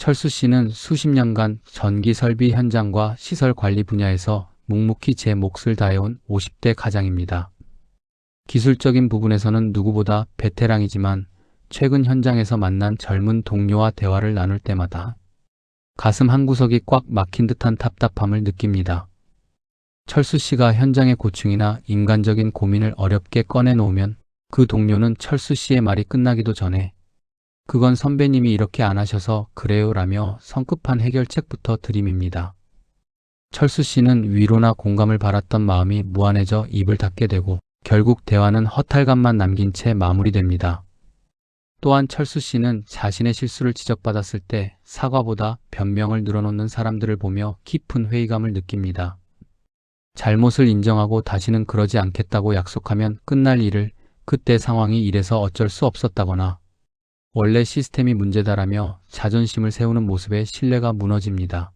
철수 씨는 수십 년간 전기 설비 현장과 시설 관리 분야에서 묵묵히 제 몫을 다해온 50대 가장입니다. 기술적인 부분에서는 누구보다 베테랑이지만 최근 현장에서 만난 젊은 동료와 대화를 나눌 때마다 가슴 한구석이 꽉 막힌 듯한 답답함을 느낍니다. 철수 씨가 현장의 고충이나 인간적인 고민을 어렵게 꺼내놓으면 그 동료는 철수 씨의 말이 끝나기도 전에 "그건 선배님이 이렇게 안 하셔서 그래요" 라며 성급한 해결책부터 들이밉니다. 철수 씨는 위로나 공감을 바랐던 마음이 무한해져 입을 닫게 되고 결국 대화는 허탈감만 남긴 채 마무리됩니다. 또한 철수 씨는 자신의 실수를 지적받았을 때 사과보다 변명을 늘어놓는 사람들을 보며 깊은 회의감을 느낍니다. 잘못을 인정하고 다시는 그러지 않겠다고 약속하면 끝날 일을 그때 상황이 이래서 어쩔 수 없었다거나 원래 시스템이 문제다라며 자존심을 세우는 모습에 신뢰가 무너집니다.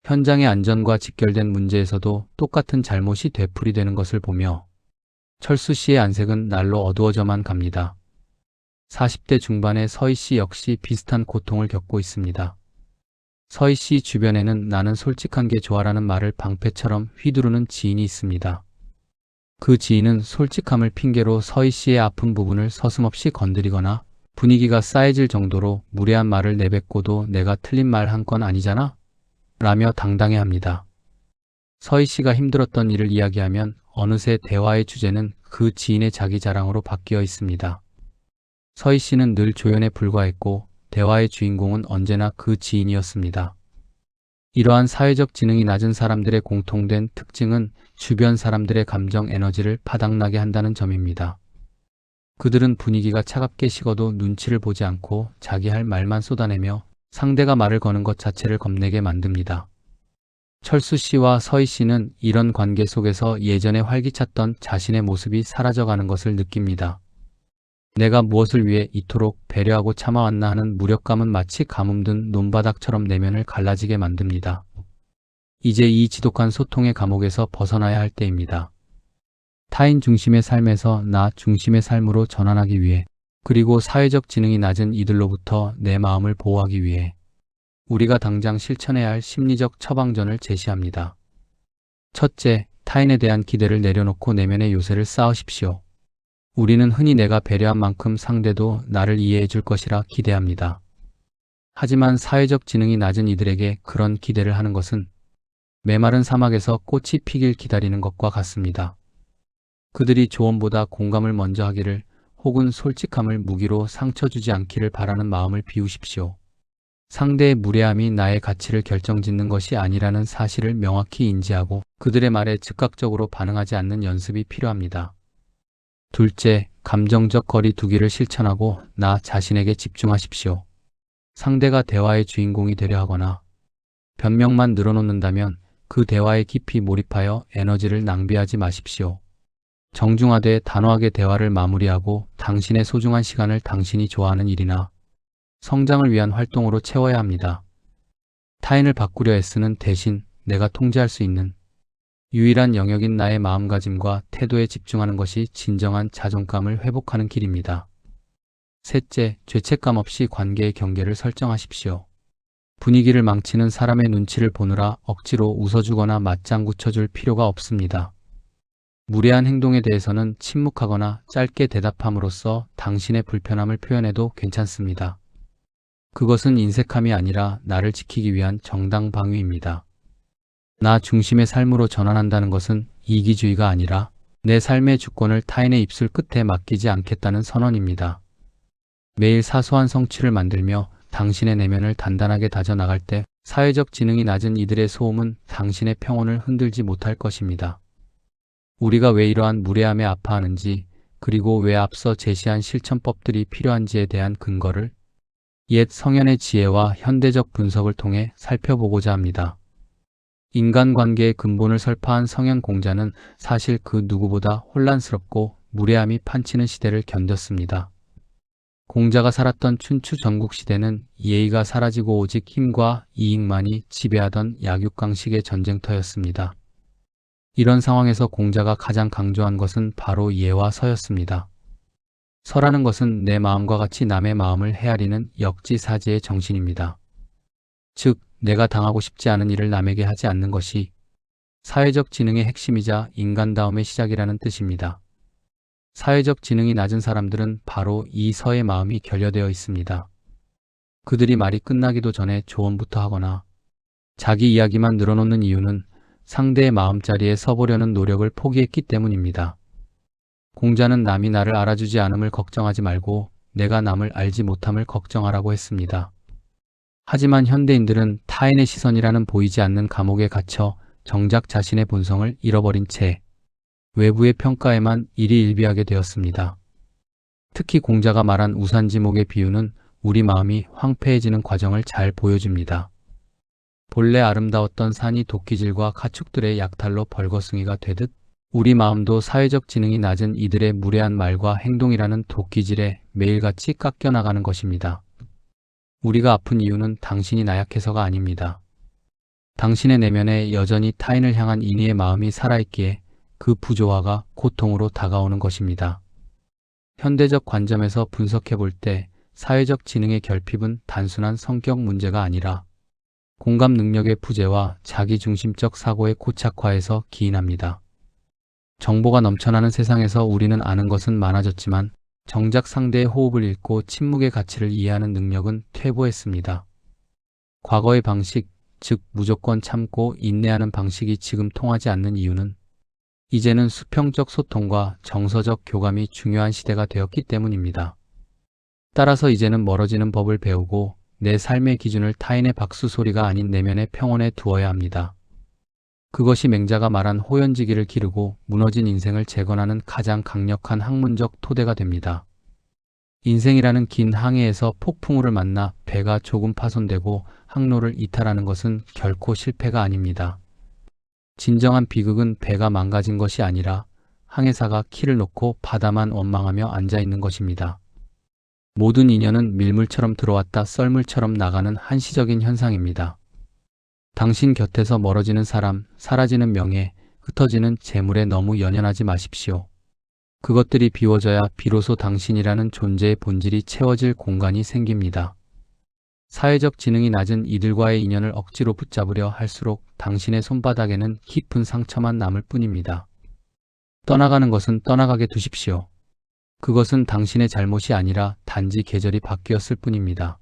현장의 안전과 직결된 문제에서도 똑같은 잘못이 되풀이되는 것을 보며 철수 씨의 안색은 날로 어두워져만 갑니다. 40대 중반의 서희 씨 역시 비슷한 고통을 겪고 있습니다. 서희 씨 주변에는 "나는 솔직한 게 좋아라는 말을 방패처럼 휘두르는 지인이 있습니다. 그 지인은 솔직함을 핑계로 서희 씨의 아픈 부분을 서슴없이 건드리거나 분위기가 싸해질 정도로 무례한 말을 내뱉고도 "내가 틀린 말 한 건 아니잖아? 라며 당당해합니다. 서희 씨가 힘들었던 일을 이야기하면 어느새 대화의 주제는 그 지인의 자기 자랑으로 바뀌어 있습니다. 서희 씨는 늘 조연에 불과했고 대화의 주인공은 언제나 그 지인이었습니다. 이러한 사회적 지능이 낮은 사람들의 공통된 특징은 주변 사람들의 감정 에너지를 바닥나게 한다는 점입니다. 그들은 분위기가 차갑게 식어도 눈치를 보지 않고 자기 할 말만 쏟아내며 상대가 말을 거는 것 자체를 겁내게 만듭니다. 철수 씨와 서희 씨는 이런 관계 속에서 예전에 활기찼던 자신의 모습이 사라져가는 것을 느낍니다. 내가 무엇을 위해 이토록 배려하고 참아왔나 하는 무력감은 마치 가뭄든 논바닥처럼 내면을 갈라지게 만듭니다. 이제 이 지독한 소통의 감옥에서 벗어나야 할 때입니다. 타인 중심의 삶에서 나 중심의 삶으로 전환하기 위해, 그리고 사회적 지능이 낮은 이들로부터 내 마음을 보호하기 위해 우리가 당장 실천해야 할 심리적 처방전을 제시합니다. 첫째, 타인에 대한 기대를 내려놓고 내면의 요새를 쌓으십시오. 우리는 흔히 내가 배려한 만큼 상대도 나를 이해해 줄 것이라 기대합니다. 하지만 사회적 지능이 낮은 이들에게 그런 기대를 하는 것은 메마른 사막에서 꽃이 피길 기다리는 것과 같습니다. 그들이 조언보다 공감을 먼저 하기를, 혹은 솔직함을 무기로 상처 주지 않기를 바라는 마음을 비우십시오. 상대의 무례함이 나의 가치를 결정짓는 것이 아니라는 사실을 명확히 인지하고 그들의 말에 즉각적으로 반응하지 않는 연습이 필요합니다. 둘째, 감정적 거리 두기를 실천하고 나 자신에게 집중하십시오. 상대가 대화의 주인공이 되려 하거나 변명만 늘어놓는다면 그 대화에 깊이 몰입하여 에너지를 낭비하지 마십시오. 정중하되 단호하게 대화를 마무리하고 당신의 소중한 시간을 당신이 좋아하는 일이나 성장을 위한 활동으로 채워야 합니다. 타인을 바꾸려 애쓰는 대신 내가 통제할 수 있는 유일한 영역인 나의 마음가짐과 태도에 집중하는 것이 진정한 자존감을 회복하는 길입니다. 셋째, 죄책감 없이 관계의 경계를 설정하십시오. 분위기를 망치는 사람의 눈치를 보느라 억지로 웃어주거나 맞장구 쳐줄 필요가 없습니다. 무례한 행동에 대해서는 침묵하거나 짧게 대답함으로써 당신의 불편함을 표현해도 괜찮습니다. 그것은 인색함이 아니라 나를 지키기 위한 정당 방위입니다. 나 중심의 삶으로 전환한다는 것은 이기주의가 아니라 내 삶의 주권을 타인의 입술 끝에 맡기지 않겠다는 선언입니다. 매일 사소한 성취를 만들며 당신의 내면을 단단하게 다져나갈 때 사회적 지능이 낮은 이들의 소음은 당신의 평온을 흔들지 못할 것입니다. 우리가 왜 이러한 무례함에 아파하는지, 그리고 왜 앞서 제시한 실천법들이 필요한지에 대한 근거를 옛 성현의 지혜와 현대적 분석을 통해 살펴보고자 합니다. 인간관계의 근본을 설파한 성현 공자는 사실 그 누구보다 혼란스럽고 무례함이 판치는 시대를 견뎠습니다. 공자가 살았던 춘추 전국시대는 예의가 사라지고 오직 힘과 이익만이 지배하던 약육강식의 전쟁터였습니다. 이런 상황에서 공자가 가장 강조한 것은 바로 예와 서였습니다. 서라는 것은 내 마음과 같이 남의 마음을 헤아리는 역지사지의 정신입니다. 즉, 내가 당하고 싶지 않은 일을 남에게 하지 않는 것이 사회적 지능의 핵심이자 인간다움의 시작이라는 뜻입니다. 사회적 지능이 낮은 사람들은 바로 이 서의 마음이 결여되어 있습니다. 그들이 말이 끝나기도 전에 조언부터 하거나 자기 이야기만 늘어놓는 이유는 상대의 마음자리에 서보려는 노력을 포기했기 때문입니다. 공자는 남이 나를 알아주지 않음을 걱정하지 말고 내가 남을 알지 못함을 걱정하라고 했습니다. 하지만 현대인들은 타인의 시선이라는 보이지 않는 감옥에 갇혀 정작 자신의 본성을 잃어버린 채 외부의 평가에만 일희일비하게 되었습니다. 특히 공자가 말한 우산지목의 비유는 우리 마음이 황폐해지는 과정을 잘 보여줍니다. 본래 아름다웠던 산이 도끼질과 가축들의 약탈로 벌거숭이가 되듯 우리 마음도 사회적 지능이 낮은 이들의 무례한 말과 행동이라는 도끼질에 매일같이 깎여나가는 것입니다. 우리가 아픈 이유는 당신이 나약해서가 아닙니다. 당신의 내면에 여전히 타인을 향한 인의의 마음이 살아있기에 그 부조화가 고통으로 다가오는 것입니다. 현대적 관점에서 분석해 볼 때 사회적 지능의 결핍은 단순한 성격 문제가 아니라 공감 능력의 부재와 자기중심적 사고의 고착화에서 기인합니다. 정보가 넘쳐나는 세상에서 우리는 아는 것은 많아졌지만 정작 상대의 호흡을 읽고 침묵의 가치를 이해하는 능력은 퇴보했습니다. 과거의 방식, 즉 무조건 참고 인내하는 방식이 지금 통하지 않는 이유는 이제는 수평적 소통과 정서적 교감이 중요한 시대가 되었기 때문입니다. 따라서 이제는 멀어지는 법을 배우고 내 삶의 기준을 타인의 박수 소리가 아닌 내면의 평온에 두어야 합니다. 그것이 맹자가 말한 호연지기를 기르고 무너진 인생을 재건하는 가장 강력한 학문적 토대가 됩니다. 인생이라는 긴 항해에서 폭풍우를 만나 배가 조금 파손되고 항로를 이탈하는 것은 결코 실패가 아닙니다. 진정한 비극은 배가 망가진 것이 아니라 항해사가 키를 놓고 바다만 원망하며 앉아있는 것입니다. 모든 인연은 밀물처럼 들어왔다 썰물처럼 나가는 한시적인 현상입니다. 당신 곁에서 멀어지는 사람, 사라지는 명예, 흩어지는 재물에 너무 연연하지 마십시오. 그것들이 비워져야 비로소 당신이라는 존재의 본질이 채워질 공간이 생깁니다. 사회적 지능이 낮은 이들과의 인연을 억지로 붙잡으려 할수록 당신의 손바닥에는 깊은 상처만 남을 뿐입니다. 떠나가는 것은 떠나가게 두십시오. 그것은 당신의 잘못이 아니라 단지 계절이 바뀌었을 뿐입니다.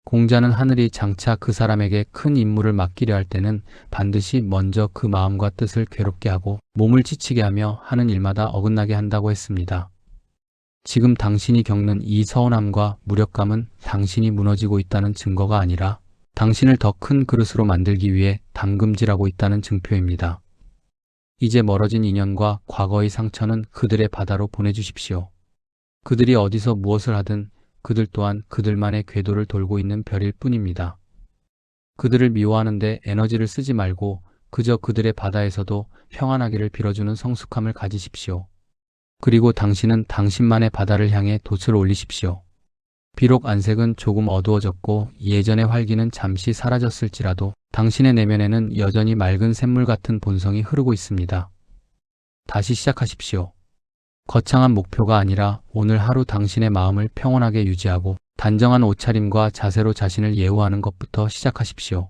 공자는 하늘이 장차 그 사람에게 큰 임무를 맡기려 할 때는 반드시 먼저 그 마음과 뜻을 괴롭게 하고 몸을 지치게 하며 하는 일마다 어긋나게 한다고 했습니다. 지금 당신이 겪는 이 서운함과 무력감은 당신이 무너지고 있다는 증거가 아니라 당신을 더 큰 그릇으로 만들기 위해 담금질하고 있다는 증표입니다. 이제 멀어진 인연과 과거의 상처는 그들의 바다로 보내주십시오. 그들이 어디서 무엇을 하든 그들 또한 그들만의 궤도를 돌고 있는 별일 뿐입니다. 그들을 미워하는데 에너지를 쓰지 말고 그저 그들의 바다에서도 평안하기를 빌어주는 성숙함을 가지십시오. 그리고 당신은 당신만의 바다를 향해 돛을 올리십시오. 비록 안색은 조금 어두워졌고 예전의 활기는 잠시 사라졌을지라도 당신의 내면에는 여전히 맑은 샘물 같은 본성이 흐르고 있습니다. 다시 시작하십시오. 거창한 목표가 아니라 오늘 하루 당신의 마음을 평온하게 유지하고 단정한 옷차림과 자세로 자신을 예우하는 것부터 시작하십시오.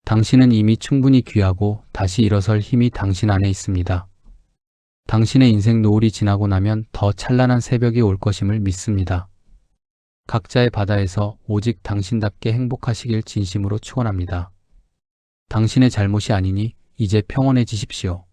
당신은 이미 충분히 귀하고 다시 일어설 힘이 당신 안에 있습니다. 당신의 인생 노을이 지나고 나면 더 찬란한 새벽이 올 것임을 믿습니다. 각자의 바다에서 오직 당신답게 행복하시길 진심으로 축원합니다. 당신의 잘못이 아니니 이제 평온해지십시오.